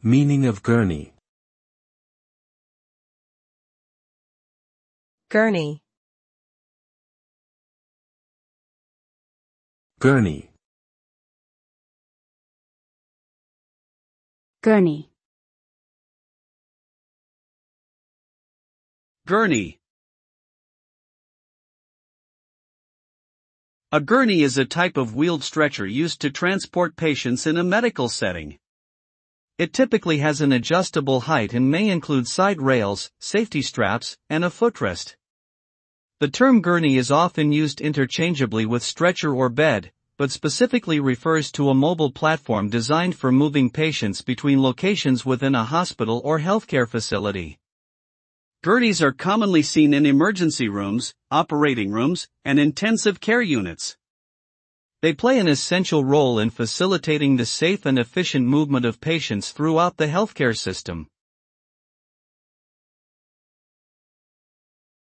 Meaning of gurney. Gurney. Gurney. Gurney. Gurney. A gurney is a type of wheeled stretcher used to transport patients in a medical setting. It typically has an adjustable height and may include side rails, safety straps, and a footrest. The term gurney is often used interchangeably with stretcher or bed, but specifically refers to a mobile platform designed for moving patients between locations within a hospital or healthcare facility. Gurneys are commonly seen in emergency rooms, operating rooms, and intensive care units. They play an essential role in facilitating the safe and efficient movement of patients throughout the healthcare system.